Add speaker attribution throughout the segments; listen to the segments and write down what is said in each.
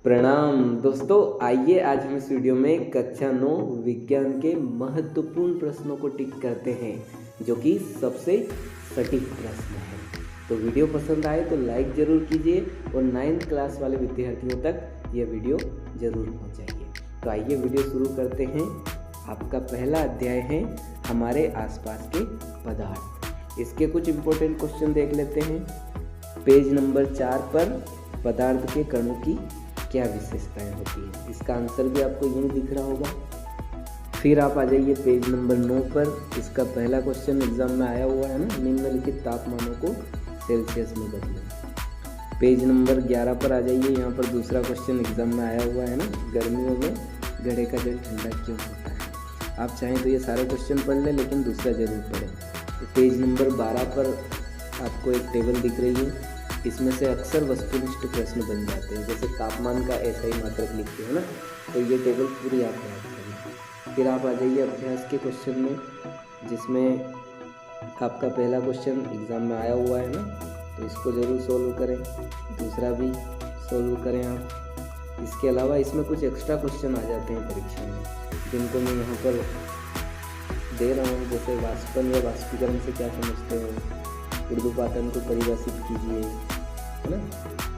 Speaker 1: प्रणाम दोस्तों, आइए आज हम इस वीडियो में कक्षा 9 विज्ञान के महत्वपूर्ण प्रश्नों को टिक करते हैं जो कि सबसे सटीक प्रश्न है। तो वीडियो पसंद आए तो लाइक ज़रूर कीजिए और 9th क्लास वाले विद्यार्थियों तक ये वीडियो ज़रूर पहुंचाइए। तो आइए वीडियो शुरू करते हैं। आपका पहला अध्याय है हमारे आसपास के पदार्थ। इसके कुछ इम्पोर्टेंट क्वेश्चन देख लेते हैं। पेज नंबर 4 पर पदार्थ के कणों की क्या विशेषताएं होती हैं, इसका आंसर भी आपको यहीं दिख रहा होगा। फिर आप आ जाइए पेज नंबर 9 पर। इसका पहला क्वेश्चन एग्जाम में आया हुआ है ना, निम्नलिखित तापमानों को सेल्सियस में बदलें। पेज नंबर 11 पर आ जाइए। यहाँ पर दूसरा क्वेश्चन एग्जाम में आया हुआ है ना, गर्मियों में घड़े का जल ठंडा क्यों होता है। आप चाहें तो ये सारे क्वेश्चन पढ़ लें, लेकिन दूसरा जरूर पढ़ें। पेज नंबर 12 पर आपको एक टेबल दिख रही है। इसमें से अक्सर वस्तुनिष्ठ प्रश्न बन जाते हैं, जैसे तापमान का ऐसा ही मात्रक लिखते हैं ना, तो ये टेबल पूरी आप याद करें। फिर आप आ जाइए अभ्यास के क्वेश्चन में, जिसमें आपका पहला क्वेश्चन एग्ज़ाम में आया हुआ है ना, तो इसको ज़रूर सोल्व करें। दूसरा भी सोल्व करें आप। इसके अलावा इसमें कुछ एक्स्ट्रा क्वेश्चन आ जाते हैं परीक्षा में, जिनको मैं यहाँ पर दे रहा हूँ। जैसे वाष्पन या वाष्पीकरण से क्या समझते हो, ऊर्ध्वपातन को परिभाषित कीजिए, है ना।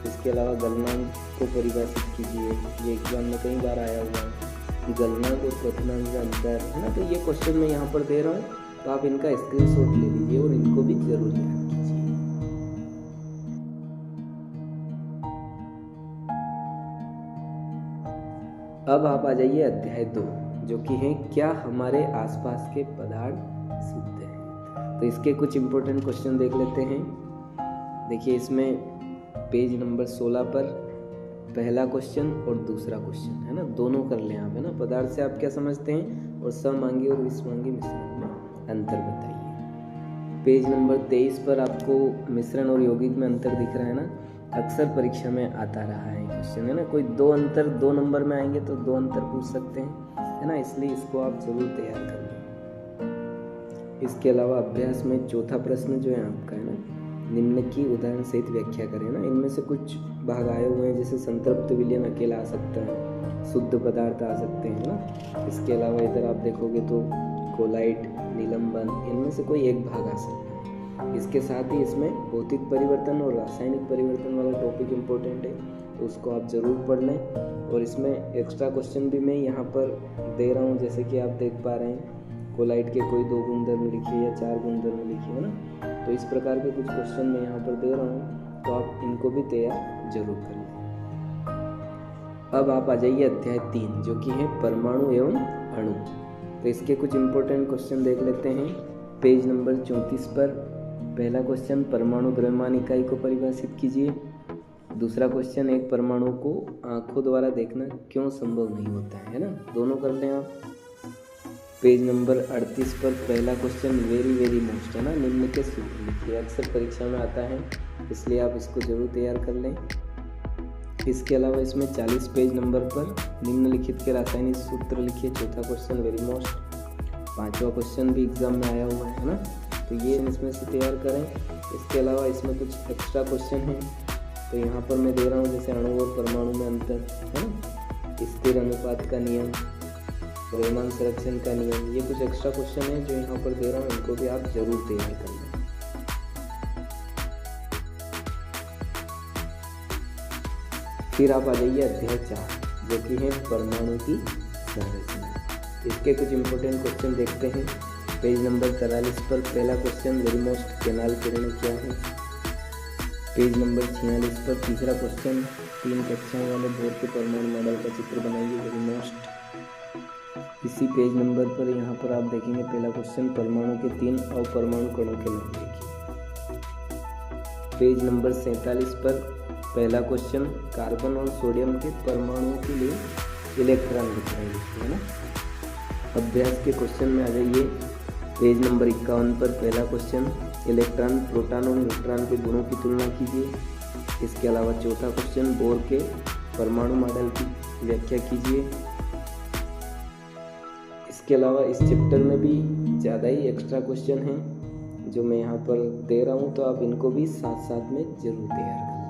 Speaker 1: इसके अलावा गलनांक को परिभाषित कीजिए। ये एग्जाम में कई बार आया हुआ है कि गलनांक और क्वथनांक का अंतर, है ना। तो ये क्वेश्चन मैं यहाँ पर दे रहा हूँ, तो आप इनका स्क्रीनशॉट ले लीजिए और इनको भी जरूर याद कीजिए। अब आप आ जाइए अध्याय 2, जो कि है क्या हमारे आसपास के पदार्थ शुद्ध हैं। तो इसके कुछ इम्पोर्टेंट क्वेश्चन देख लेते हैं। देखिए, इसमें पेज नंबर 16 पर पहला क्वेश्चन और दूसरा क्वेश्चन है ना, दोनों कर लें आप, है ना। पदार्थ से आप क्या समझते हैं और सममांगी और विषमांगी मिश्रण में अंतर बताइए। पेज नंबर 23 पर आपको मिश्रण और यौगिक में अंतर दिख रहा है ना, अक्सर परीक्षा में आता रहा है क्वेश्चन, है ना। कोई दो अंतर 2 नंबर में आएंगे तो 2 अंतर पूछ सकते हैं, है ना, इसलिए इसको आप जरूर तैयार कर लें। इसके अलावा अभ्यास में चौथा प्रश्न जो है आपका, है ना, निम्न की उदाहरण सहित व्याख्या करें ना। इनमें से कुछ भाग आए हुए हैं, जैसे संतृप्त विलयन अकेला आ सकता है, शुद्ध पदार्थ आ सकते हैं ना। इसके अलावा इधर आप देखोगे तो कोलाइट, निलंबन, इनमें से कोई एक भाग आ सकता है। इसके साथ ही इसमें भौतिक परिवर्तन और रासायनिक परिवर्तन वाला टॉपिक इम्पोर्टेंट है, तो उसको आप ज़रूर पढ़ लें। और इसमें एक्स्ट्रा क्वेश्चन भी मैं यहाँ पर दे रहा हूँ, जैसे कि आप देख पा रहे हैं, कोलाइट के कोई 2 गुणधर्म लिखिए या 4 गुणधर्म लिखिए, है ना। तो इस प्रकार के कुछ क्वेश्चन मैं यहाँ पर दे रहा हूँ, तो आप इनको भी तैयार जरूर कर लें। अब आप आ जाइए अध्याय 3, जो कि है परमाणु एवं अणु। तो इसके कुछ इम्पोर्टेंट क्वेश्चन देख लेते हैं। पेज नंबर 34 पर पहला क्वेश्चन, परमाणु द्रव्यमान इकाई को परिभाषित कीजिए। दूसरा क्वेश्चन, एक परमाणु को आंखों द्वारा देखना क्यों संभव नहीं होता है ना, दोनों कर लें आप। पेज नंबर 38 पर पहला क्वेश्चन, वेरी मोस्ट, है ना, निम्न के सूत्र लिखिए। अक्सर परीक्षा में आता है, इसलिए आप इसको जरूर तैयार कर लें। इसके अलावा इसमें 40 पेज नंबर पर निम्नलिखित के रासायनिक सूत्र लिखिए। चौथा क्वेश्चन वेरी मोस्ट। पांचवा क्वेश्चन भी एग्जाम में आया हुआ है ना, तो ये इसमें से तैयार करें। इसके अलावा इसमें कुछ एक्स्ट्रा क्वेश्चन हैं, तो यहाँ पर मैं दे रहा हूँ, जैसे अणु और परमाणु में अंतर, है ना, स्थिर अनुपात का नियम, द्रव्यमान संरक्षण का नियम, ये कुछ एक्स्ट्रा क्वेश्चन है जो यहाँ पर दे रहा हूँ, इनको भी आप जरूर तैयार कर लें। फिर आप आ जाइए अध्याय 4, जो कि है परमाणु की संरचना। इसके कुछ इम्पोर्टेंट क्वेश्चन देखते हैं। पेज नंबर 43 पर पहला क्वेश्चन, वेरी मोस्ट, केनाल किरणें क्या है। पेज नंबर 46 पर तीसरा क्वेश्चन, 3 कक्षाओं वाले बोर के परमाणु मॉडल का चित्र बनाइए, वेरी मोस्ट। इसी पेज नंबर पर यहाँ पर आप देखेंगे पहला क्वेश्चन, परमाणु के 3 अपरमाणु कणों के नाम लिखिए। पेज नंबर 47 पर पहला क्वेश्चन, कार्बन और सोडियम के परमाणुओं के लिए इलेक्ट्रॉन लिखना है ना। अभ्यास के क्वेश्चन में आ जाइए। पेज नंबर 51 पर पहला क्वेश्चन, इलेक्ट्रॉन, प्रोटॉन और न्यूट्रॉन के गुणों की तुलना कीजिए। इसके अलावा चौथा क्वेश्चन, बोर के परमाणु मॉडल की व्याख्या कीजिए। इसके अलावा इस चैप्टर में भी ज़्यादा ही एक्स्ट्रा क्वेश्चन हैं जो मैं यहाँ पर दे रहा हूँ, तो आप इनको भी साथ साथ में जरूर तैयार कर लें।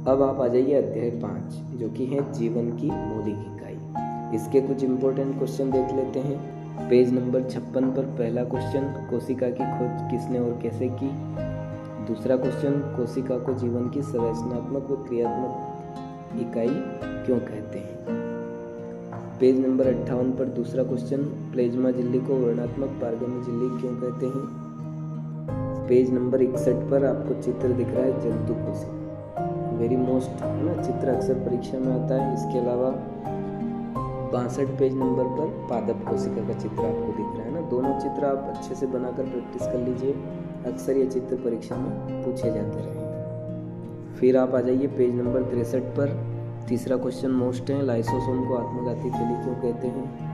Speaker 1: अब आप आ जाइए अध्याय 5 जो कि है जीवन की मौलिक इकाई। इसके कुछ इंपॉर्टेंट क्वेश्चन देख लेते हैं। पेज नंबर 56 पर पहला क्वेश्चन, कोशिका की खोज किसने और कैसे की। दूसरा क्वेश्चन, कोशिका को जीवन की संरचनात्मक व क्रियात्मक इकाई क्यों कहते हैं। पेज नंबर 58 पर दूसरा क्वेश्चन, प्लेज्मा झिल्ली को वर्णात्मक पारगम्य झिल्ली क्यों कहते हैं। पेज नंबर 61 पर आपको चित्र दिख रहा है जंतु कोशिका, वेरी मोस्ट है ना, चित्र अक्सर परीक्षा में आता है। इसके अलावा 62 पेज नंबर पर पादप कोशिका का चित्र आपको दिख रहा है ना। दोनों चित्र आप अच्छे से बनाकर प्रैक्टिस कर लीजिए, अक्सर ये चित्र परीक्षा में पूछे जाते रहे। फिर आप आ जाइए पेज नंबर 63 पर, तीसरा क्वेश्चन मोस्ट है, लाइसोसोम को आत्मघाती थैली क्यों कहते हैं।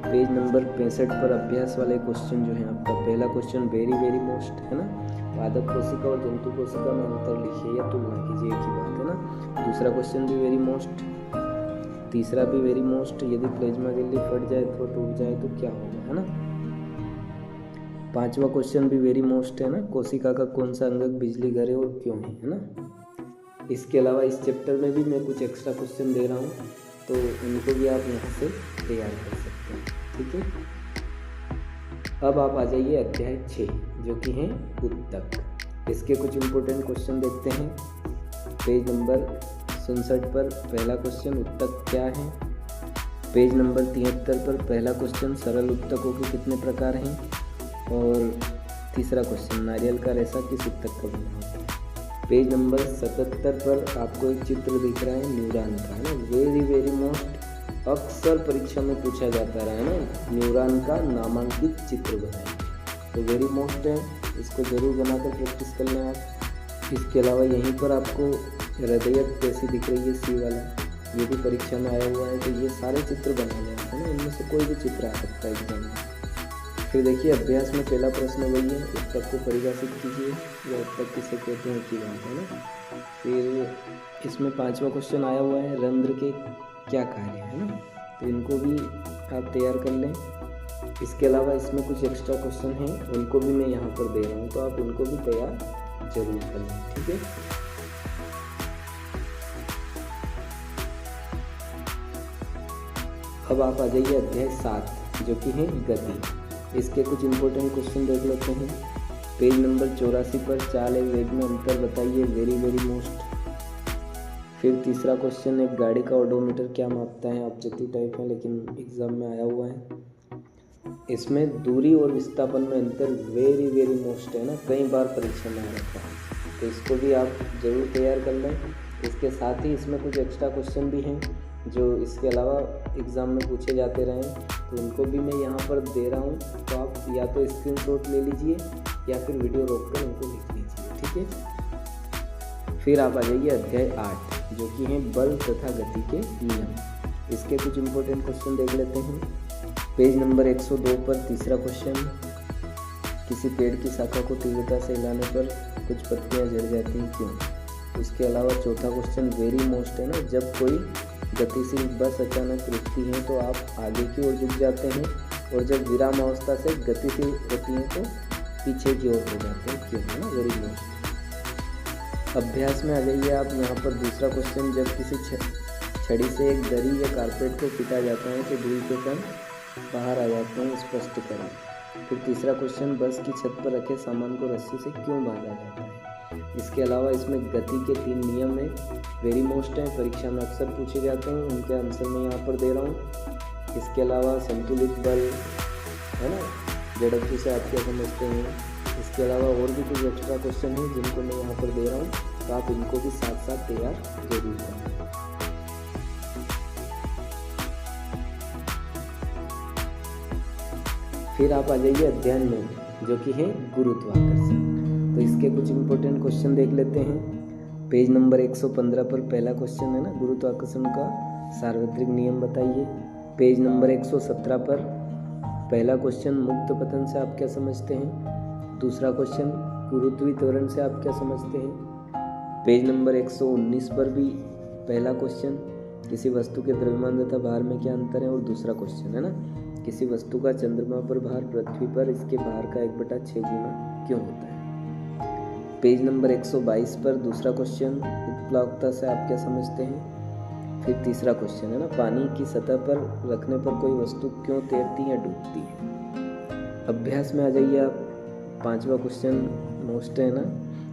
Speaker 1: पेज नंबर 65 पर अभ्यास वाले क्वेश्चन जो है आपका, पहला क्वेश्चन वेरी मोस्ट है ना, पादप कोशिका और जंतु कोशिका में अंतर लिखिए या तुलना कीजिए, एक ही बात है ना। दूसरा क्वेश्चन भी वेरी मोस्ट, तीसरा भी वेरी मोस्ट, यदि प्लेज्मा झिल्ली फट जाए तो टूट जाए तो क्या होगा, है ना। पांचवा क्वेश्चन भी वेरी मोस्ट है ना, कोशिका का कौन सा अंगक बिजली घर है और क्यों है ना। इसके अलावा इस चैप्टर में भी मैं कुछ एक्स्ट्रा क्वेश्चन दे रहा हूँ, तो उनको भी आप यहाँ से तैयार कर सकते हैं, ठीक है। अब आप आ जाइए अध्याय 6 जो कि है उत्तक। इसके कुछ इंपॉर्टेंट क्वेश्चन देखते हैं। पेज नंबर 67 पर पहला क्वेश्चन, उत्तक क्या है। पेज नंबर 73 पर पहला क्वेश्चन, सरल उत्तकों के कितने प्रकार हैं। और तीसरा क्वेश्चन, नारियल का रेशा किस उत्तक का बना होता है। पेज नंबर 77 पर आपको एक चित्र दिख रहा है न्यूरॉन का, है ना, वेरी मोस्ट, अक्सर परीक्षा में पूछा जाता रहा है ना, न्यूरॉन का नामांकित चित्र बनाएंगे, तो वेरी मोस्ट है, इसको जरूर बनाकर प्रैक्टिस कर लें आप। इसके अलावा यहीं पर आपको हृदय कैसी दिख रही है, सी वाला, ये भी परीक्षा में आया हुआ है, तो ये सारे चित्र बनाने हैं, है ना, इनमें से कोई भी चित्र आ सकता है एग्जाम में। फिर देखिए अभ्यास में पहला प्रश्न वही है, उत्तक को परिभाषित कीजिए या उत्तक किसे कहते हैं की बात है ना। फिर इसमें पांचवा क्वेश्चन आया हुआ है, रंध्र के क्या कार्य है ना, तो इनको भी आप तैयार कर लें। इसके अलावा इसमें कुछ एक्स्ट्रा क्वेश्चन हैं, उनको भी मैं यहाँ पर दे रहा हूँ, तो आप उनको भी तैयार जरूर कर लें, ठीक है। अब आप आ जाइए अध्याय 7 जो कि है गति। इसके कुछ इंपॉर्टेंट क्वेश्चन देख लेते हैं। पेज नंबर 84 पर चाल एवं वेग में अंतर बताइए, वेरी मोस्ट। फिर तीसरा क्वेश्चन, एक गाड़ी का ओडोमीटर क्या मापता है। ऑब्जेक्टिव टाइप है लेकिन एग्जाम में आया हुआ है। इसमें दूरी और विस्थापन में अंतर वेरी मोस्ट है ना, कई बार परीक्षा में आ रखा है, तो इसको भी आप जरूर तैयार कर लें। इसके साथ ही इसमें कुछ एक्स्ट्रा क्वेश्चन भी हैं जो इसके अलावा एग्ज़ाम में पूछे जाते रहे, तो उनको भी मैं यहाँ पर दे रहा हूँ, तो आप या तो स्क्रीनशॉट ले लीजिए या फिर वीडियो रोककर उनको लिख लीजिए, ठीक है। फिर आप आ जाइए अध्याय 8 जो कि है बल तथा गति के नियम। इसके कुछ इंपॉर्टेंट क्वेश्चन देख लेते हैं। पेज नंबर 102 पर तीसरा क्वेश्चन, किसी पेड़ की शाखा को तीव्रता से हिलाने पर कुछ पत्तियां झड़ जाती हैं, क्यों। इसके अलावा चौथा क्वेश्चन वेरी मोस्ट है ना, जब कोई गतिशील बस अचानक रुकती है तो आप आगे की ओर झुक जाते हैं, और जब विराम अवस्था से गतिशील होती हैं तो पीछे की ओर हो जाते हैं, क्यों, है ना, वेरी मोस्ट। अभ्यास में आ जाइए आप यहाँ पर दूसरा क्वेश्चन, जब किसी छड़ी से एक दरी या कारपेट को पीटा जाता है तो धूल के कण बाहर आ जाते हैं, स्पष्ट करें। फिर तीसरा क्वेश्चन, बस की छत पर रखे सामान को रस्सी से क्यों बांधा जाता है। इसके अलावा इसमें गति के 3 नियम हैं, वेरी मोस्ट हैं, परीक्षा में अक्सर पूछे जाते हैं, उनके आंसर मैं यहाँ पर दे रहा हूँ। इसके अलावा संतुलित बल है ना, जड़त्व से आप क्या समझते हैं। इसके अलावा और भी कुछ एक्स्ट्रा क्वेश्चन हैं जिनको मैं यहाँ पर दे रहा हूँ, तो आप इनको भी साथ साथ तैयार जरूर करें। फिर आप आ जाइए अध्याय 9 जो कि है गुरुत्वाकर्षण। तो इसके कुछ इंपॉर्टेंट क्वेश्चन देख लेते हैं। पेज नंबर 115 पर पहला क्वेश्चन है ना, गुरुत्वाकर्षण का सार्वत्रिक नियम बताइए। पेज नंबर 117 पर पहला क्वेश्चन, मुक्त पतन से आप क्या समझते हैं। दूसरा क्वेश्चन, गुरुत्वीय त्वरण से आप क्या समझते हैं। पेज नंबर 119 पर भी पहला क्वेश्चन, किसी वस्तु के द्रव्यमान तथा भार में क्या अंतर है। और दूसरा क्वेश्चन है ना, किसी वस्तु का चंद्रमा पर भार पृथ्वी पर इसके भार का 1/6 गुना क्यों होता है। पेज नंबर 122 पर दूसरा क्वेश्चन, उत्प्लावकता से आप क्या समझते हैं। फिर तीसरा क्वेश्चन है ना, पानी की सतह पर रखने पर कोई वस्तु क्यों तैरती या डूबती है। अभ्यास में आ जाइए आप। पांचवा क्वेश्चन मोस्ट है ना,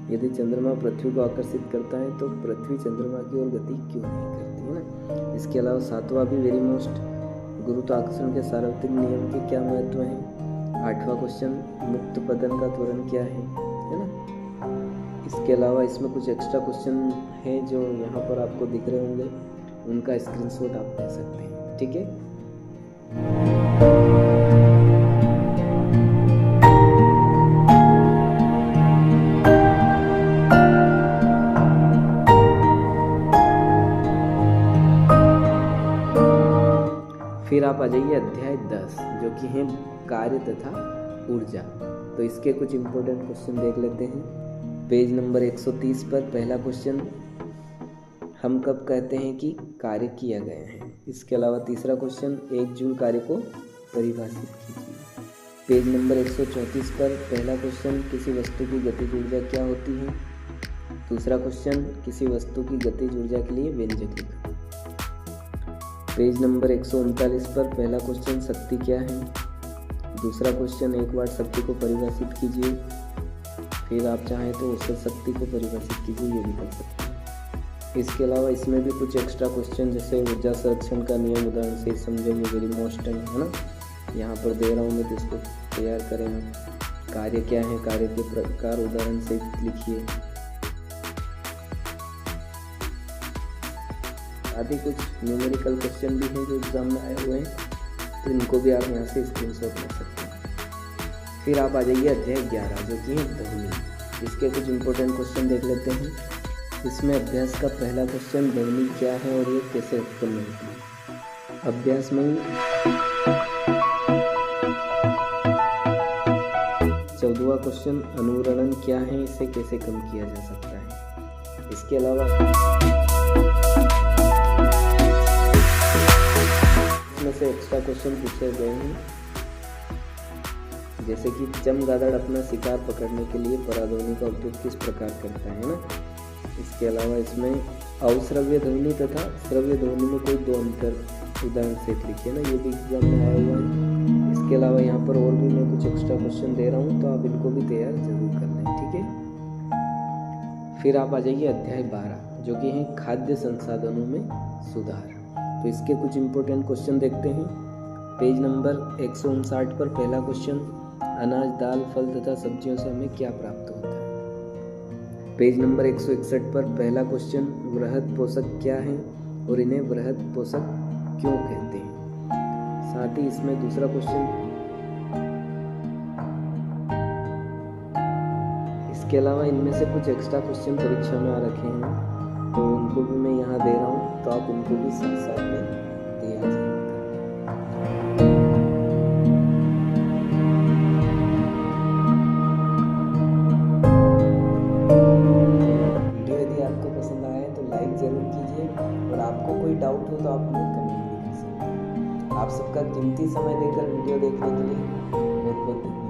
Speaker 1: यदि चंद्रमा पृथ्वी को आकर्षित करता है तो पृथ्वी चंद्रमा की ओर गति क्यों नहीं करती है ना। इसके अलावा सातवां भी वेरी मोस्ट, गुरुत्वाकर्षण के सार्वत्रिक नियम के क्या महत्व है। आठवां क्वेश्चन, मुक्त पतन का त्वरण क्या है ना। इसके अलावा इसमें कुछ एक्स्ट्रा क्वेश्चन है जो यहाँ पर आपको दिख रहे होंगे, उनका स्क्रीनशॉट आप ले सकते हैं, ठीक है। फिर आप आ जाइए अध्याय 10 जो कि है कार्य तथा ऊर्जा। तो इसके कुछ इंपॉर्टेंट क्वेश्चन देख लेते हैं। पेज नंबर 130 पर पहला क्वेश्चन, हम कब कहते हैं कि कार्य किया गया है। इसके अलावा तीसरा क्वेश्चन, एक जूल कार्य को परिभाषित कीजिए। पेज नंबर 134 पर पहला क्वेश्चन, किसी वस्तु की गतिज ऊर्जा क्या होती है। दूसरा क्वेश्चन, किसी वस्तु की गतिज ऊर्जा के लिए व्यंजक लिखो। पेज नंबर 139 पर पहला क्वेश्चन, शक्ति क्या है। दूसरा क्वेश्चन, 1 वाट शक्ति को परिभाषित कीजिए। फिर आप चाहें तो औसत शक्ति को परिभाषित कीजिए, ये भी कर सकते हैं। इसके अलावा इसमें भी कुछ एक्स्ट्रा क्वेश्चन जैसे ऊर्जा संरक्षण का नियम उदाहरण से समझेंगे, वेरी मोस्ट है ना। यहाँ पर दे रहा हूँ मैं, तो इसको तैयार करें आप। कार्य क्या है, कार्य के प्रकार उदाहरण से लिखिए। आदि कुछ न्यूमेरिकल क्वेश्चन भी हैं जो एग्जाम में आए हुए हैं, तो इनको भी आप यहाँ से स्क्रीनशॉट ले सकते हैं। फिर आप आ जाइए अध्याय 11 जो कि है ध्वनि। इसके कुछ इंपॉर्टेंट क्वेश्चन देख लेते हैं। इसमें अभ्यास का पहला क्वेश्चन, ध्वनि क्या है और ये कैसे उत्पन्न होती है। अभ्यास में 14वां क्वेश्चन, अनुरणन क्या है, इसे कैसे कम किया जा सकता है। इसके अलावा इसमें से एक्स्ट्रा क्वेश्चन पूछे गए हैं, जैसे कि चमगादड़ अपना शिकार पकड़ने के लिए पराध्वनि का उपयोग किस प्रकार करता है ना। इसके अलावा इसमें अवश्रव्य ध्वनि तथा श्रव्य ध्वनि में कोई दो अंतर उदाहरण से लिखिए ना, ये भी एग्जाम में आया हुआ है। इसके अलावा यहाँ पर और भी मैं कुछ एक्स्ट्रा क्वेश्चन दे रहा हूँ, तो आप इनको भी तैयार जरूर कर लें, ठीक है। फिर आप आ जाइए अध्याय 12 जो कि है खाद्य संसाधनों में सुधार। तो इसके कुछ इंपॉर्टेंट क्वेश्चन देखते हैं। पेज नंबर 159 पर पहला क्वेश्चन, अनाज, दाल, फल तथा सब्जियों से हमें क्या प्राप्त होता है। पेज नंबर 161 पर पहला क्वेश्चन, वृहद पोषक क्या है और इन्हें वृहद पोषक क्यों कहते हैं। साथ ही इसमें दूसरा क्वेश्चन, इसके अलावा इनमें से कुछ एक्स्ट्रा क्वेश्चन परीक्षा में आ रखे हैं, तो उनको भी मैं यहाँ दे रहा हूँ, तो आप उनको भी साथ साथ में तैयार करें। आपको कोई डाउट हो तो आप हमें कमेंट भी कर सकते हैं। आप सबका कीमती समय देकर वीडियो देखने के लिए बहुत बहुत धन्यवाद।